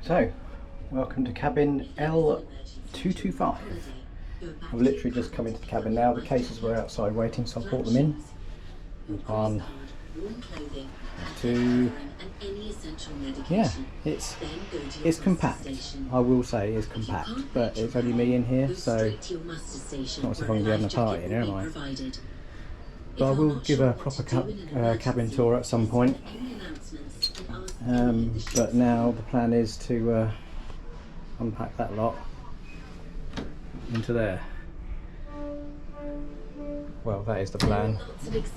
So, welcome to cabin L225. I've literally just come into the cabin now. The cases were outside waiting, so I brought them in. One, two. Yeah, it's compact. I will say it's compact, but it's only me in here, so it's not as if I'm going to be having a party in here, am I? But I will give a proper cabin tour at some point. But now the plan is to unpack that lot into there. Well, that is the plan.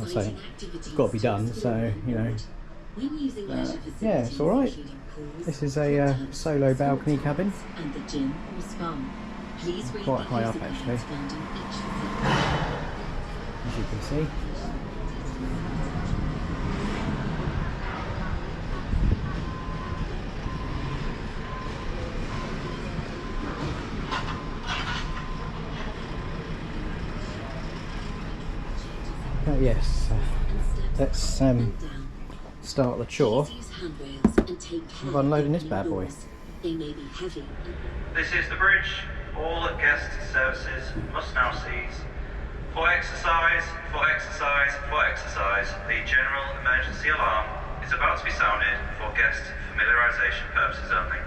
I say it's got to be done, so you know. Yeah, it's all right. This is a solo balcony cabin. Quite high up, actually, as you can see. But yes, let's start the chore of unloading this bad boy. This is the bridge. All guest services must now cease. For exercise, the general emergency alarm is about to be sounded for guest familiarisation purposes only.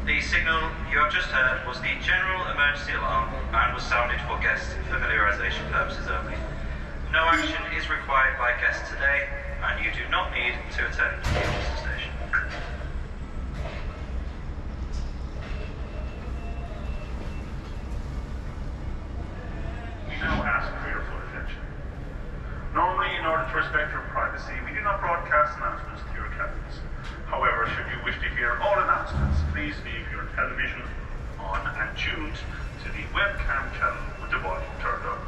The signal you have just heard was the general emergency alarm and was sounded for guest familiarisation purposes only. No action is required by guests today, and you do not need to attend the Ulster station. We now ask for your full attention. Normally, in order to respect your privacy, we do not broadcast announcements to your cabins. However, should you wish to hear all announcements, please leave your television on and tuned to the webcam channel with the volume turned up.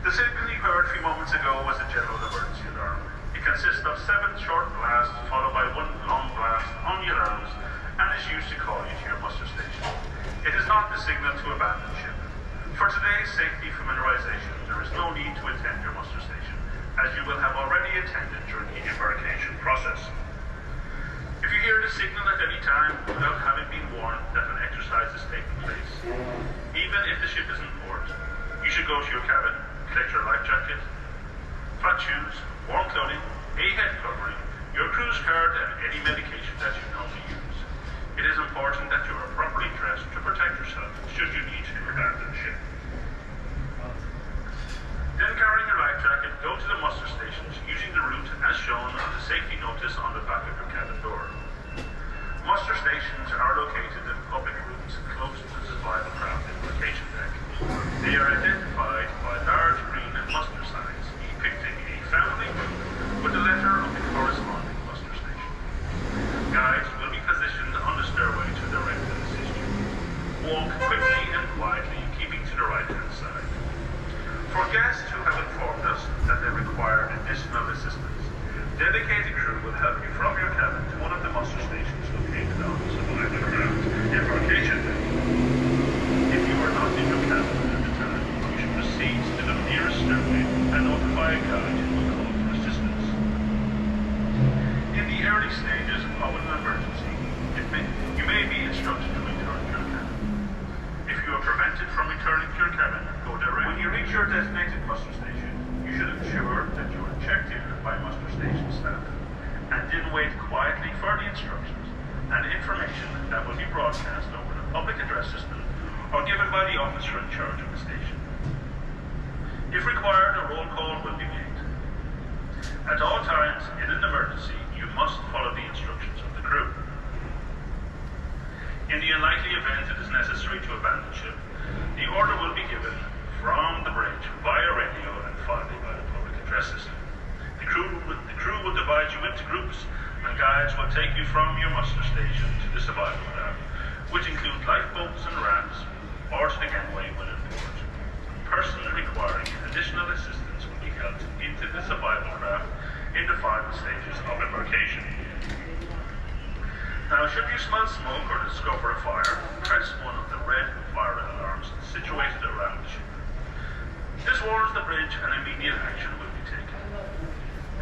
The signal you heard a few moments ago was a general emergency alarm. It consists of 7 short blasts followed by 1 long blast on the alarms and is used to call you to your muster station. It is not the signal to abandon ship. For today's safety familiarisation, there is no need to attend your muster station, as you will have already attended during the embarkation process. If you hear the signal at any time without having been warned that an exercise is taking place, even if the ship is in port, you should go to your cabin, collect your life jacket, flat shoes, warm clothing, a head covering, your cruise card and any medication that you normally use. It is important that you are properly dressed to protect yourself should you need to abandon the ship. Then, carrying your life jacket, go to the muster stations using the route as shown on the safety notice on the back of your cabin door. Muster stations are located in public rooms close to the survival craft embarkation deck. They are identified by large green muster signs depicting a family group with the letter of the corresponding muster station. Guides will be positioned on the stairway to direct and assist you. Walk quickly and quietly, keeping to the right-hand side. For guests who have informed us that they require additional assistance, dedicated crew will help you from your cabin to one of the muster stations located on the survival craft embarkation deck. If you are not in your cabin at the time, you should proceed to the nearest stairway and notify a guide who will call for assistance. In the early stages of an emergency, you may be instructed to return to your cabin. If you are prevented from returning to your cabin, go direct. When you reach your designated muster station, you should ensure that you are checked in by muster station staff and then wait quietly for the instructions and information that will be broadcast over the public address system or given by the officer in charge of the station. If required, a roll call will be made. At all and in an emergency, you must follow the instructions of the crew. In the unlikely event it is necessary to abandon ship, the order will be given from the bridge via radio and finally by the public address system. The crew will divide you into groups, and guides will take you from your muster station to the survival raft, which include lifeboats and rafts, or to the gangway when on board. Person requiring additional assistance will be helped into the survival raft in the final stages of embarkation. Now, should you smell smoke or discover a fire, press one of the red fire alarms situated around the ship. This warns the bridge and immediate action will be taken.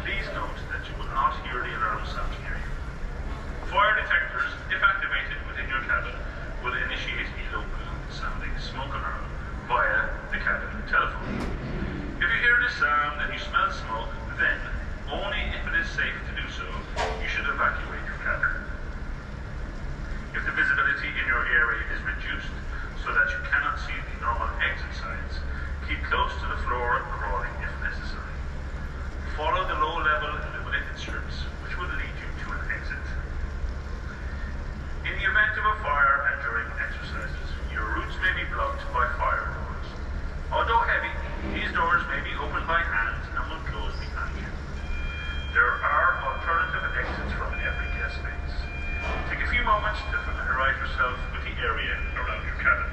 Please note that you will not hear the alarm sound near you. Fire detectors, if activated within your cabin, will initiate a local sounding smoke alarm via the cabin telephone. If you hear this sound and you smell smoke, then, only if it is safe to do so, you should evacuate your cabin. If the visibility in your area is reduced so that you cannot see the normal exit signs, keep close to the floor, crawling if necessary. Follow the low-level illuminated strips, which will lead you to an exit. In the event of a fire and during exercises, your routes may be blocked by fire doors. Although heavy, these doors may be opened by hand and will close behind you. There are alternative exits from every guest space. Take a few moments to familiarize yourself with the area around your cabin.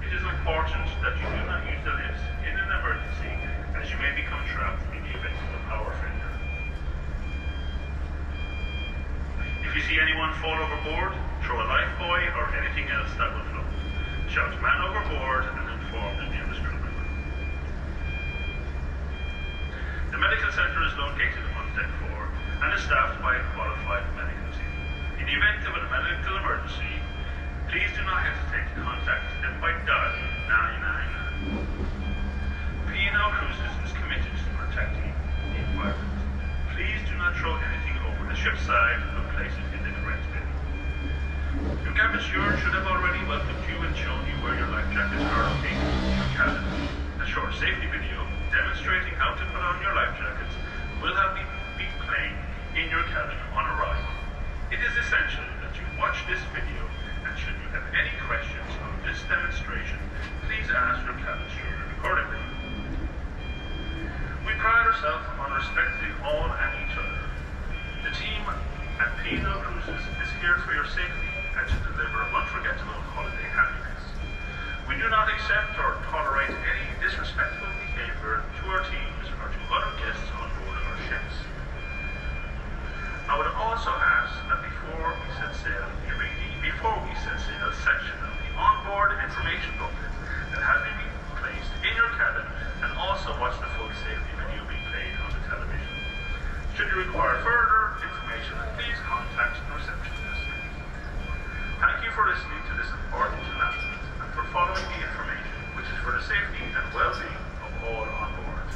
It is important that you do not use the lifts in an emergency, as you may become trapped in the event of a power failure. If you see anyone fall overboard, throw a life buoy or anything else that will float. Shout "man overboard" and inform the nearest crew member. The medical centre is located on deck 4 and is staffed by a qualified medical team. In the event of a medical emergency, please do not hesitate to contact them by dialing 999. P&O Cruises is committed to protecting the environment. Please do not throw anything over the ship's side, but place it in the correct bin. Your cabin steward should have already welcomed you and shown you where your life jackets are located in your cabin. A short safety video demonstrating how to put on your life jackets will have been playing in your cabin on arrival. It is essential that you watch this video, and should you have any questions on this demonstration, please ask your cabin steward accordingly. We pride ourselves on respecting all and each other. The team at P&O Cruises is here for your safety and to deliver unforgettable holiday happiness. We do not accept or tolerate any disrespectful behavior to our teams or to other guests on board our ships. I would also ask that before we set sail section of the onboard information booklet that has been placed in your cabin, and also watch the full safety video being played on the television. Should you require further information, please contact the receptionist. Thank you for listening to this important announcement and for following the information, which is for the safety and well-being of all on board.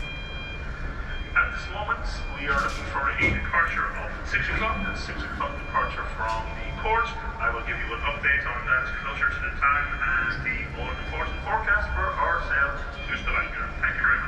At this moment, we are looking for a departure of 6 o'clock, and 6 o'clock departure from the port. I will give you an update on that closer to the time and the all-important forecast for our sail to Stavanger. Thank you very much.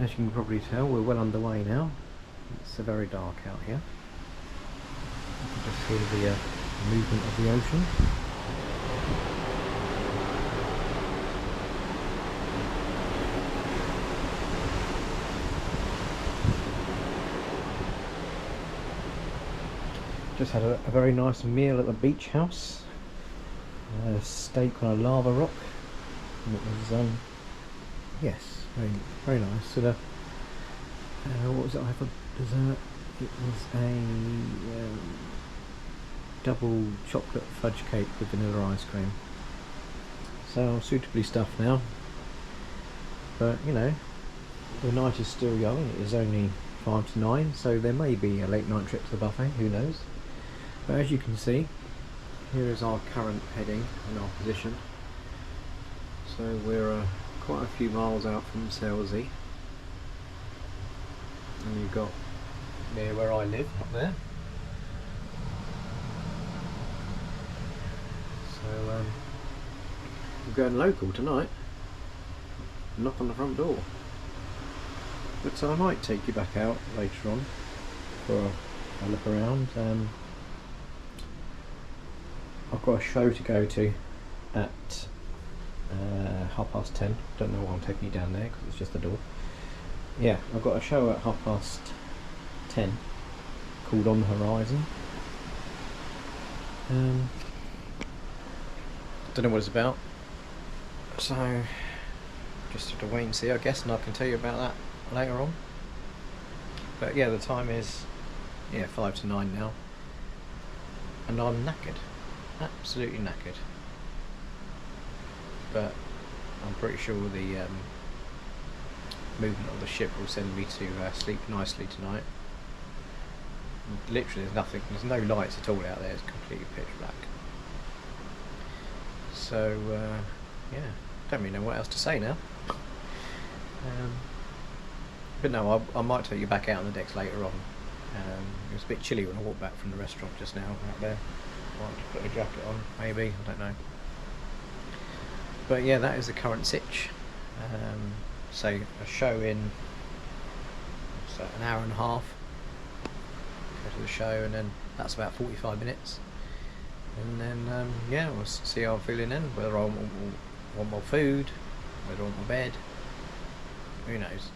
As you can probably tell, we're well underway now. It's very dark out here. You can just hear the movement of the ocean. Just had a very nice meal at the beach house. Steak on a lava rock. And it was yes, very nice. So what was it I had for dessert? It was a double chocolate fudge cake with vanilla ice cream. So I'm suitably stuffed now. But you know, the night is still young. It is only 5 to 9, so there may be a late night trip to the buffet, who knows. But as you can see, here is our current heading and our position. So we're quite a few miles out from Selsey, and you've got near where I live up there. So we're going local tonight. Knock on the front door. But I might take you back out later on for a look around. I've got a show to go to at 10:30. Don't know why I'm taking you down there because it's just the door. Yeah, I've got a show at 10:30 called On the Horizon. Don't know what it's about, so just have to wait and see, I guess, and I can tell you about that later on. But yeah, the time is 5 to 9 now, and I'm knackered, absolutely knackered. But I'm pretty sure the movement of the ship will send me to sleep nicely tonight. Literally there's no lights at all out there, it's completely pitch black. So yeah, don't really know what else to say now. But no, I might take you back out on the decks later on. It was a bit chilly when I walked back from the restaurant just now out there. Might have to put a jacket on, maybe, I don't know. But yeah, that is the current sitch. So a show in an hour and a half. Go to the show, and then that's about 45 minutes. And then yeah, we'll see how I'm feeling then. Whether I want more food, whether I want my bed, who knows.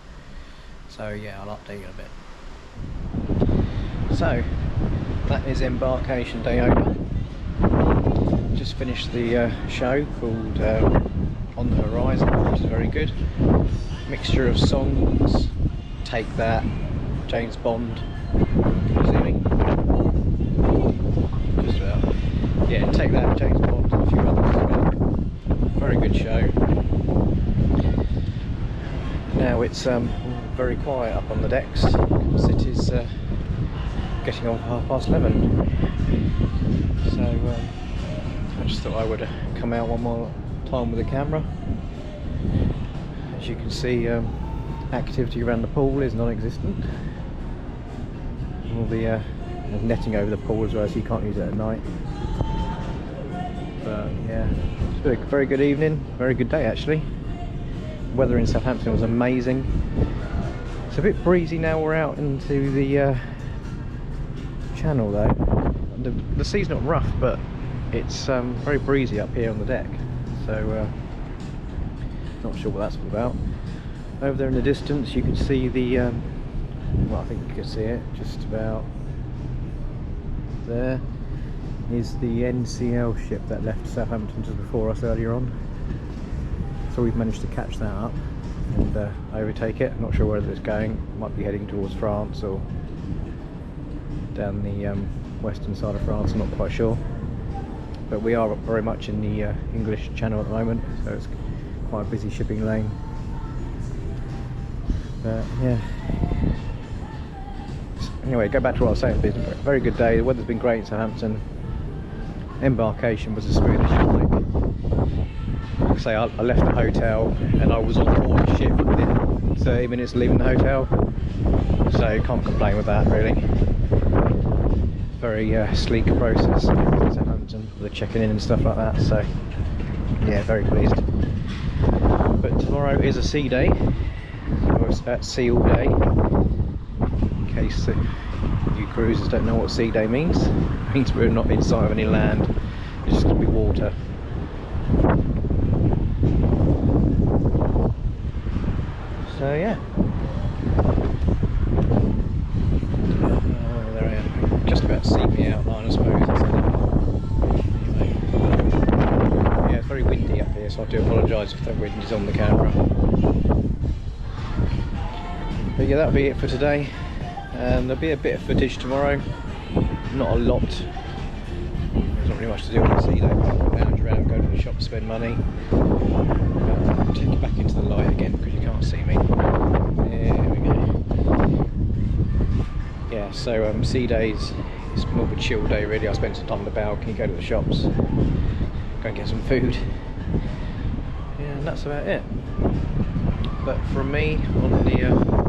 So yeah, I'll update you in a bit. So that is embarkation day over. Just finished the show called On the Horizon, which is very good. Mixture of songs, Take That, James Bond. Can you see me? Just about. Yeah, Take That, James Bond, and a few others as well. Very good show. Now it's very quiet up on the decks because it is getting on for 11:30. So I just thought I would come out one more time with the camera. As you can see, activity around the pool is non-existent. All the netting over the pool as well, so you can't use it at night. But yeah, it's been a very good evening, very good day actually. Weather in Southampton was amazing. It's a bit breezy now we're out into the channel though. The sea's not rough, but it's very breezy up here on the deck, so not sure what that's all about. Over there in the distance you can see the well, I think you can see it just about there is the NCL ship that left Southampton just before us earlier on. So we've managed to catch that up and overtake it. I'm not sure where it's going. It might be heading towards France or down the western side of France, I'm not quite sure. But we are very much in the English Channel at the moment, so it's quite a busy shipping lane. But yeah. Anyway, go back to what I was saying. It's been a very good day. The weather's been great in Southampton. Embarkation was as smooth as you like. Like I say, I left the hotel and I was on board the ship within 30 minutes of leaving the hotel. So can't complain with that really. Very sleek process in Southampton with the checking in and stuff like that. So yeah, very pleased. But tomorrow is a sea day. So we'll at sea all day. In case you cruisers don't know what sea day means. It means we're not inside of any land, it's just going to be water. So yeah. Oh, there I am. Just about to see me outline, I suppose. Anyway. Yeah, it's very windy up here, so I do apologise if that wind is on the camera. But yeah, that'll be it for today. And there'll be a bit of footage tomorrow. Not a lot. There's not really much to do on the sea day. Lounge around, go to the shop, spend money. Take it back into the light again because you can't see me. There we go. Yeah, so sea days, it's more of a chill day really. I spend some time on the balcony, go to the shops, go and get some food. Yeah, and that's about it. But from me on the